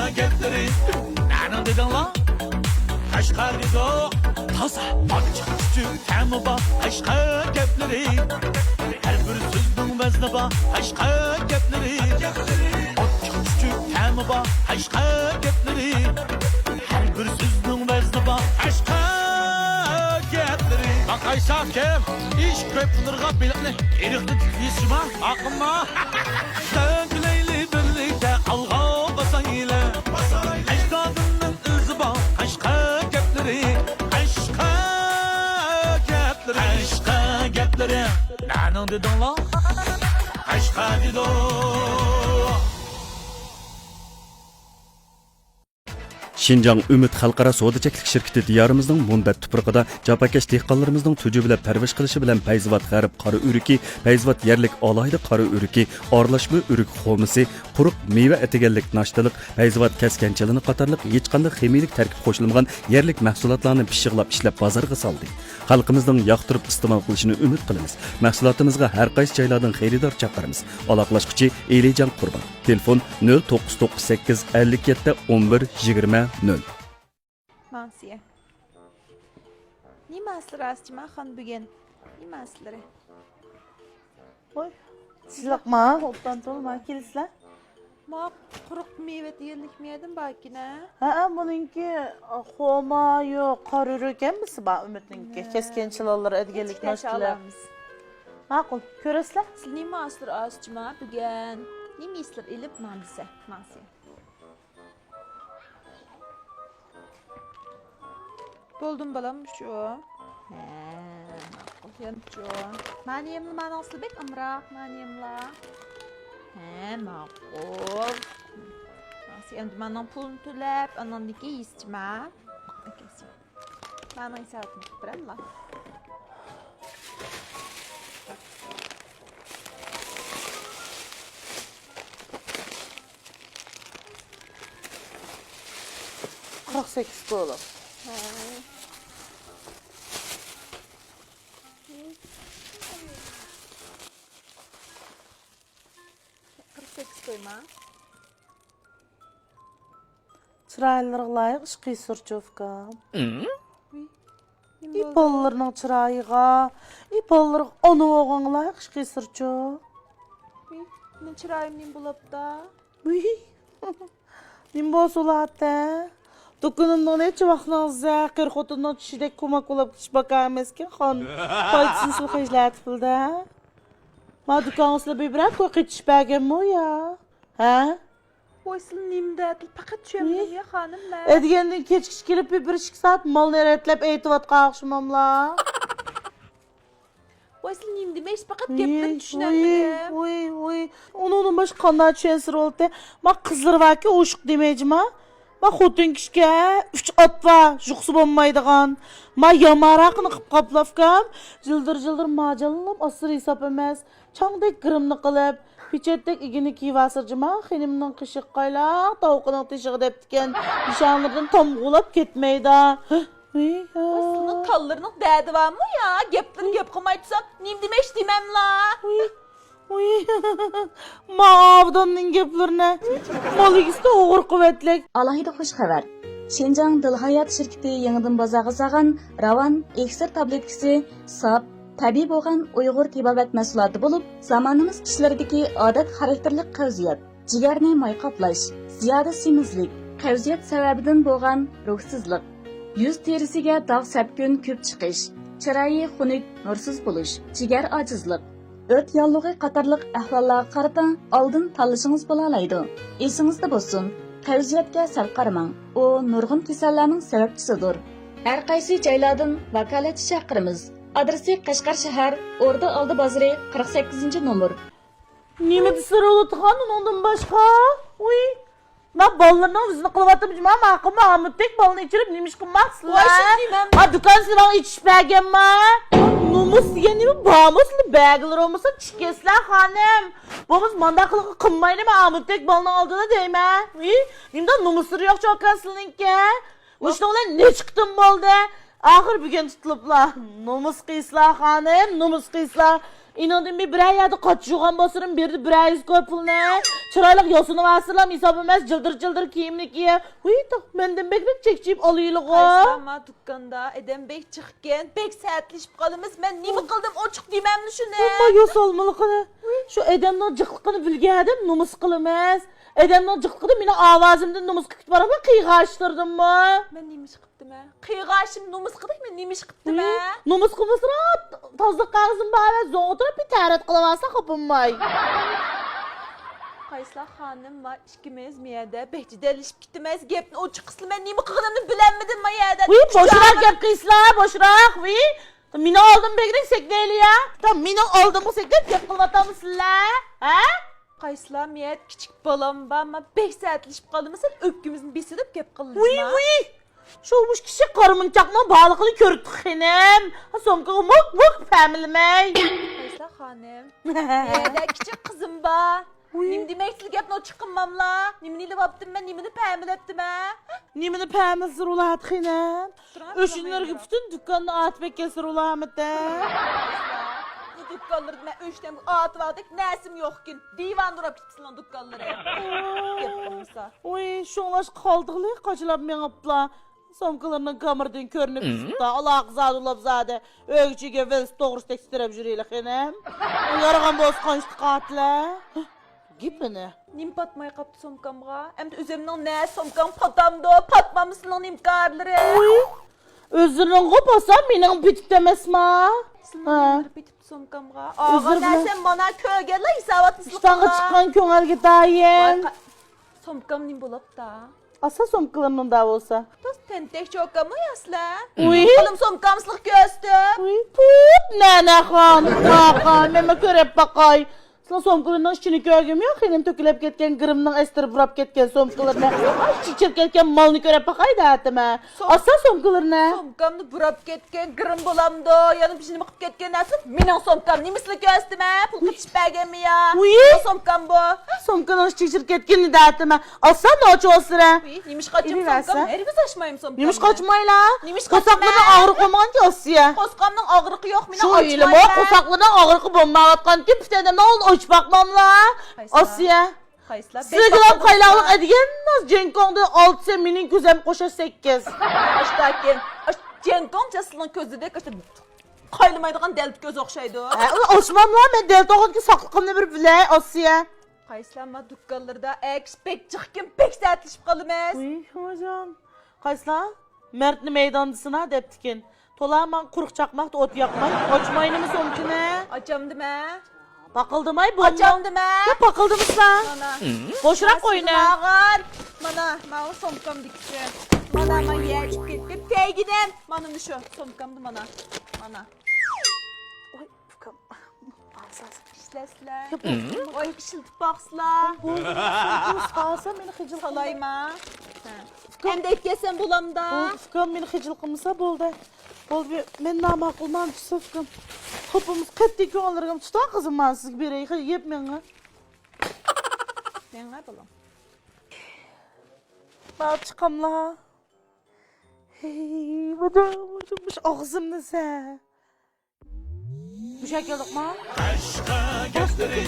gepleri. Nereden dedin lan? Kaşkar yok. Taza. Açık küçük temi var. Kaşkar gepleri. Her bir sözün vezni var. Kaşkar gepleri. Açık küçük temi var. Kaşkar gepleri. Her bir sözün vezni var. Kaşkar gepleri. Bak Ayşe kim? İş köpünürge biletini. Erikli dikliyişime. Akınma. Döngüleyli birlikte alğa basayla. Ecdadının özü var. Kaşkar gepleri. Kaşkar gepleri. Kaşkar gepleri. Nereden dedin lan? Kaşkar dedi o. Şinjan Ümit Xalqaro Savdo-cheklik şirketi diyorimizning Munbat tuprog'ida japokash dehqonlarimizning tuji bilan parvarish qilishi bilan Payzvat g'arb qora o'riki, Payzvat yerlik alohida qora o'riki, aralashma o'rik xomisi, quruq meva etiganlik nashtalik, Payzvat kaskanchilini qatorliq hech qanday ximiyalik tarkib qo'shilmagan yerlik mahsulotlarni pishiqlab ishlab bozorga soldi. Xalqimizning yoqtirib iste'mol qilishini umid qilamiz. Mahsulotimizga har qaysi joylardan xaridor chaqiramiz. Aloqalashuvchi Elijon Qurbon. Telefon 0998 57 11 20 0. Mansiye. Nimaslar asçıma xan bugün? Nimasları? Oy. Sizlikma, hopdan tolma kelisizlar. Ma quruq meyve diyelik miyedim bakine? Ha, bununki xoma yo'q, qorur ekanmisi ba Ümitninki. Keskinchilar edganlik mashqlar. Ma'qul, ko'rasizlar? Siz nimaslar asçıma bugün? Nimislar ilip mandise? Mansiye. Buldum balam şu. He, ma'qul yanço. Maniyemli manaslı bek amraq maniyemla. He, ma'qul. Mansiye endi mandan pulun tülep, anandiki yisçima. Kesin. Mandan isatını bilen la. Qirq sakkiz bo'lib. Koyma. Chiroylilarga loyiq ish qiysirchovka. İpollarning chiroyiga, ipollarga ona o'g'anga loyiq ish qiysirchov. Men chiroyim nim bo'lib da. Nim bo'lsa-da. Do'konimdan necha vaqtingizda qirxotindan tushidek ko'mak bo'lib ketish bakamizkin xon. Foydasini sulhijlatibdi. Ma do'koningizda bibrat qo'y ketish bagammi ya? Ha? Oysun nimde faqat tushayapman ya xonimlar. Edgandan kechkish kelib bir 2 soat molni eretlab aytayotqanimla. Oysun nimde men faqat gapni tushunamdim. Voy. Onun boshqa qanday tushunsa bo'ldi. Ma qizlar vaki o'shiq demayjima. Ma xotin kishga 3 atva juqsi bo'lmaydigan. Ma yamaraqni qilib qoplafkam, jildir majallab asır hesap emas. Çangdek grimni qilib, pechetdek igini kiyvasirjima, xenimning qishiq qaylaq, tovuqining teshig'i debdikan. Nishonlardan tomg'ulab ketmaydi. Oysunun tallarının derdi var mı ya? Gepleri gep qilmaysan, nim demeş demem la. Ma avdanning gaplarini moligizda o'g'ir quvvatlik. Alohida xush xabar. Şinjan Dilhayat şirketi yangidan bozorga solgan Ravan iksir tabletkasi sap tabiiy bo'lgan Uyg'ur tibobat mahsuloti bo'lib, zamonimiz kishilaridagi odat xarakterlik qavziyat, jigarni moy qoplash, ziyoda semizlik, qavziyat sababidan bo'lgan ruhsizlik, yuz terisiga dog' sapkun ko'p chiqish, chiroyi xunuk, nursiz bo'lish, jigar ojizlik, o't yonlig'i qatorliq ahvollarga qarata oldin tanlashingiz bo'la oladi. Esingizda bo'lsin, qavziyatga sal qaramang. U nurg'un kasallarning sababchisidir. Har qaysi joylardan vakolatchi chaqiramiz. Adresi Qashqar shahar, O'rda oldi bozori 48-nomer. Nima desir o'lotgan undan boshqa? Uy. Ma bolalarning o'zini qilyaptimi? Ma'qulmi? Amutdek bolani ichirib nima ish qilmoqsizlar? Ha, do'kon sizlar ichishmaganmi? Numus degan nima? Bo'lmasli baglar olmasa chiqesizlar xonim. Bo'lmas manda qilmaydimi? Amutdek bolani oldida deyman. Uy, nimda numusri yo'q cho'kansizlarningki? O'shunlar ne chiqdim bo'ldi? Axir bugun tutiliblar. Numus qiyslar xonim, numus qiyslar. İnanın bir yerde kaçışıgan basırım berdi 100 koy pulni. Çıraylık yosunu vasırlam hesap emas cıldır kiyimli kiye. Uy tak menden bekrek çekçiyip alıylık o. Kaysama dükkanda edem bek çıkken bek saatleşip kalımız ben nimi kıldım oçuk dememli şunu. Ama yosalmalıkını. Şu edemden cıklıkını bilgedim numus kılımız. Edemden cıklıkını mine avazımdan numus kıkıt var ama kıyğaştırdım mı? Ben neymiş kıptım ha? Kıyğaşım numus kıdık mı neymiş kıptım ha? Numus kılmasına tazlık kağızın bağlı zoğ oturup bir tarat kılavasa kapınmay. Kaysla hanım var işkimiz miyede bekçi delişip gitmez gepni oçuk kıslı ben neyimi kıkınımını bilemedim ma yerde. Uy boşurak gep kıysla boşurak. Uy. Mine aldım bekrek sekneyli ya. Tam mine aldım bu sekneyli gep kılvatamısın la. Ha? Kaysla miyet küçük balam var ama 5 saatleşip kalımızın öpkümüzün bisilip gep kılırız Uy uy. Şu olmuş kişi karımın çakma bağlıkını körüttük henem. Ha somkağı mık pəmilmey. Kaysla hanım. Miyede küçük kızım var. Nim demeksil gepni o çıkınmamla. Nimini vaptım ben nimini pəmileptim ha. Nimini pəmizdir ulat henem. Öşünler bütün dükkanını atmak kesir ulamete. Bu dükkanları ben öşten atı vardık nesim yok ki. Divan durup gitsin lan dükkanları. Yapmamıza. Uy şu olaş kaldıqlı kaçılap men apla. Somkalarının kamerden körünüp çıktı. Allah qızad ulap zade. Ögçüge vels doğrusu tekstirep jüreyle henem. Yarıgan boz konuştu katla. Gipini. Nim patmay kaptı somkamga. Hem de üzümden ne somkam patamdı. Patmamışsın nim karları. Özürün kopasa menin bitip demesma. Sınavları bitip somkamga. Ağa Özür dilerim. dersen bana köye la isavatıslık İştahı çıkan köngel dayen. Somkam nim bulup da. Asa somkalarının da olsa. Toz tentek çokamı yasla. Uy. Oğlum somkamsılık göstü. Uy put nene kan. Meme körep bakay. Sana somkalarından şini körgüm yok. Henim tökülep ketken gırımdan estirip vurap ketken somkalarına. Çiçip ketken malını körep bakay da etime. Asa somkalarına. Somkamni burap ketken gırım bulamdı. Yanım pişini mıkıp ketken nasıl? Minin somkam nimisli göstü me? Pul kıçış belgemi ya. Uy. O somkam bu. Somkalarına çiçip ketken de etime. Asa ne oçu o sıra. Uy, nimiş kaçım İri verse. somkam. Herifi saçmayım somkam. Nimiş kaçmayla. Nimiş kaçma. Kosaklarına ağrı koman ki Asya. Koskamның ağırlığı yok mina Şu açmayla. ilim o kosaklarına ağrı bomba atkan ki pütede ne oldu uç bakmamla. Kaysla. Asya. Kaysla. Sığgılam kaylalık edigen naz Cenkong'da 6 sen minin güzem koşa 8. Aştaken. Cenkong jasılın közü de kaçta kaylamaydıgan delip göz okşaydı. Açmamla ben delta oğun ki saklıqımda bir bile Asya. Kayslanma dükkanlarda pek çıkken pek sertleşip kalımız. Uy hocam. Kaysla Mertli meydancısına deptikin. Tolaman kuruk çakmak da ot yakmak. Açmayını mı somkine? Acam deme. Bakıldım ay bu. Acam deme. Ya bakıldım ısla. Mana. Boşurak oyna. Ağır. Mana somkam dikisi. Mana yer çıkıp tey gidem. Manın şu somkamdı mana. Oy fıkam. İşlesler. Oy kışıltıp baksla. Sağsa beni hıcıl Salayma. Hem de etkesen bulamda. Fıkam beni hıcıl kımsa boldu. Bol bir men namakılman tutsa fıkam. Hopumuz kattik yoğunlarım tuta kızım ben siz bir yıkı yep meni. Ben ne bulam? Bağ çıkamla. Hey bu da ucumuş ağzımda sen. Bu şekilde mi? Aşka gözleri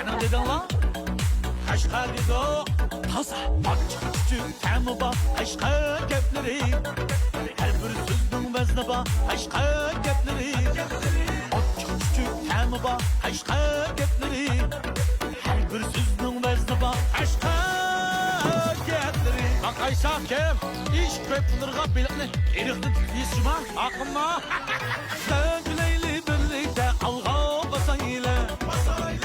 Anam dedin lan Aşka dedi Taza Açık küçük temi var Aşka gepleri Her bir sözün vezni var Aşka gepleri Açık küçük temi var Aşka gepleri Her bir sözün vezni var Aşka gepleri Bak Ayşe kim? İş köpülürge bilikni Erikli yisma Akınma Sevgileyli birlikte alğa basayla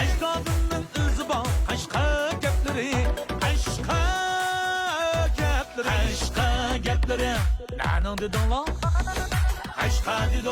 Ecdadının izi var Aşka gepleri Aşka gepleri Nanan dedin lan Aşka dedi